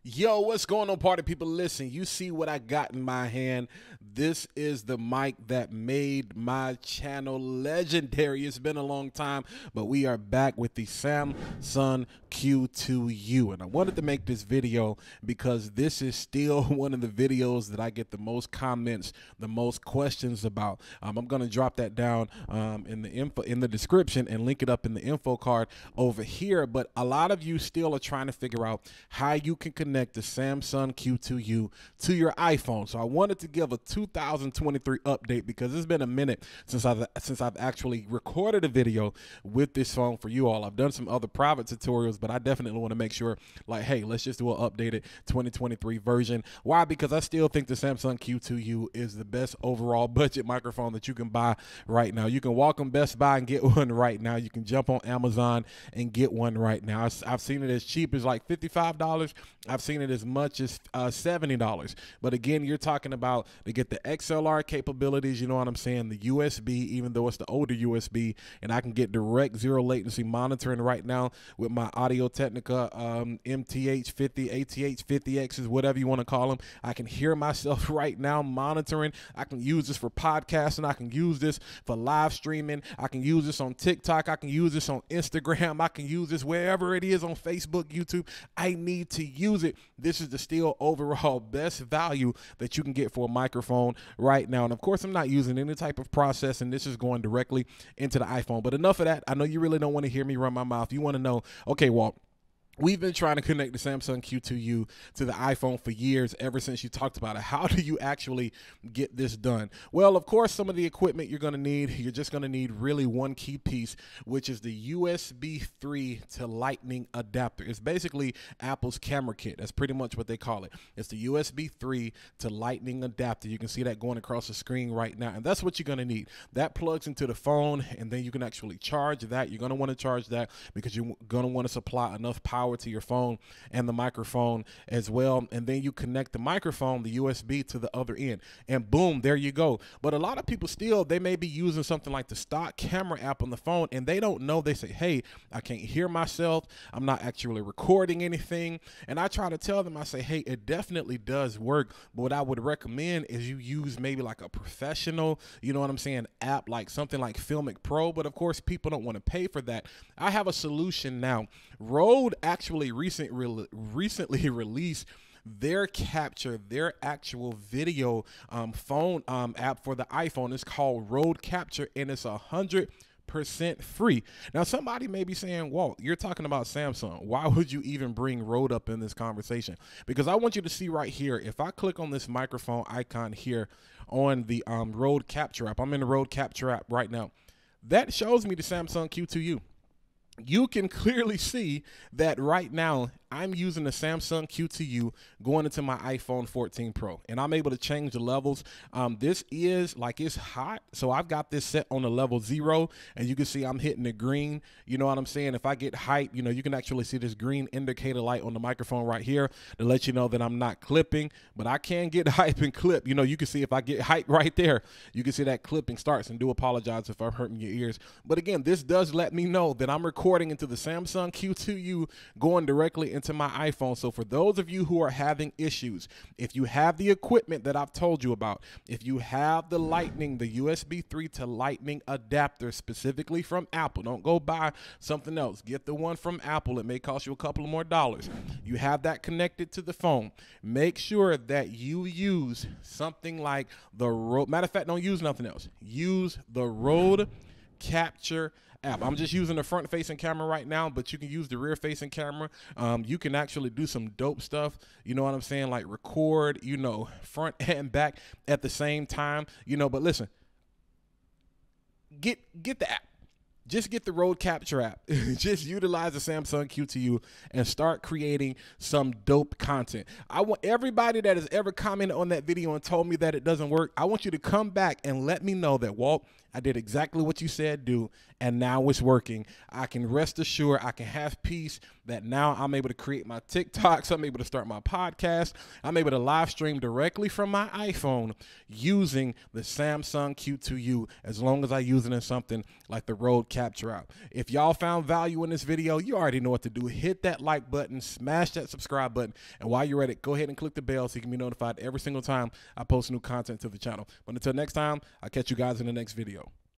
Yo, what's going on, party people? Listen, you see what I got in my hand. This is the mic that made my channel legendary. It's been a long time, but we are back with the Samson Q2U. And I wanted to make this video because this is still one of the videos that I get the most comments, the most questions about. I'm going to drop that down in the description and link it up in the info card over here. But a lot of you still are trying to figure out how you can connect the Samson Q2U to your iPhone. So I wanted to give a 2023 update because it's been a minute since I've actually recorded a video with this phone for you all. I've done some other private tutorials, but I definitely want to make sure, like, hey, let's just do an updated 2023 version. Why? Because I still think the Samson Q2U is the best overall budget microphone that you can buy right now. You can walk on Best Buy and get one right now. You can jump on Amazon and get one right now. I've seen it as cheap as like $55. I've seen it as much as $70. But again, you're talking about to get the XLR capabilities, you know what I'm saying, the USB, even though it's the older USB, and I can get direct zero latency monitoring right now with my Audio-Technica MTH50, ATH50Xs, whatever you want to call them. I can hear myself right now monitoring. I can use this for podcasting. I can use this for live streaming. I can use this on TikTok. I can use this on Instagram. I can use this wherever it is, on Facebook, YouTube. I need to use it. This is the still overall best value that you can get for a microphone right now. And of course, I'm not using any type of processing. This is going directly into the iPhone. But enough of that. I know you really don't want to hear me run my mouth. You want to know, okay, Walt, we've been trying to connect the Samson Q2U to the iPhone for years, ever since you talked about it. How do you actually get this done? Well, of course, some of the equipment you're going to need, you're just going to need really one key piece, which is the USB 3 to Lightning adapter. It's basically Apple's camera kit. That's pretty much what they call it. It's the USB 3 to Lightning adapter. You can see that going across the screen right now, and that's what you're going to need. That plugs into the phone, and then you can actually charge that. You're going to want to charge that because you're going to want to supply enough power to your phone and the microphone as well. And then you connect the microphone, the USB, to the other end, and boom, there you go. But a lot of people still, they may be using something like the stock camera app on the phone, and they don't know. They say, hey, I can't hear myself. I'm not actually recording anything. And I try to tell them, I say, hey, it definitely does work. But what I would recommend is you use maybe like a professional, you know what I'm saying, app, like something like Filmic Pro. But of course, people don't want to pay for that. I have a solution now. Rode actually recently released their capture, their actual video phone app for the iPhone. It's called Rode Capture, and it's 100% free. Now, somebody may be saying, Walt, you're talking about Samsung. Why would you even bring Rode up in this conversation? Because I want you to see right here, if I click on this microphone icon here on the Rode Capture app, I'm in the Rode Capture app right now, that shows me the Samson Q2U. You can clearly see that right now I'm using the Samson Q2U going into my iPhone 14 Pro, and I'm able to change the levels. This is like, it's hot, so I've got this set on the level 0, and you can see I'm hitting the green. You know what I'm saying? If I get hype, you know, you can actually see this green indicator light on the microphone right here to let you know that I'm not clipping, but I can get hype and clip. You know, you can see if I get hype right there, you can see that clipping starts, and do apologize if I'm hurting your ears. But again, this does let me know that I'm recording into the Samson Q2U going directly into my iPhone. So for those of you who are having issues, if you have the equipment that I've told you about, if you have the Lightning, the USB 3 to Lightning adapter specifically from Apple, don't go buy something else. Get the one from Apple. It may cost you a couple of more dollars. You have that connected to the phone. Make sure that you use something like the Rode. Matter of fact, don't use nothing else. Use the Rode Capture app. I'm just using the front facing camera right now, but you can use the rear facing camera. You can actually do some dope stuff, you know what I'm saying, like record, you know, front and back at the same time, you know. But listen, get the app. Just get the Rode Capture app. Just utilize the Samson Q2U and start creating some dope content. I want everybody that has ever commented on that video and told me that it doesn't work, I want you to come back and let me know that, Walt, I did exactly what you said do, and now it's working. I can rest assured, I can have peace that now I'm able to create my TikToks, I'm able to start my podcast, I'm able to live stream directly from my iPhone using the Samsung Q2U, as long as I use it in something like the Rode Capture app. If y'all found value in this video, you already know what to do. Hit that like button, smash that subscribe button, and while you're at it, go ahead and click the bell so you can be notified every single time I post new content to the channel. But until next time, I'll catch you guys in the next video.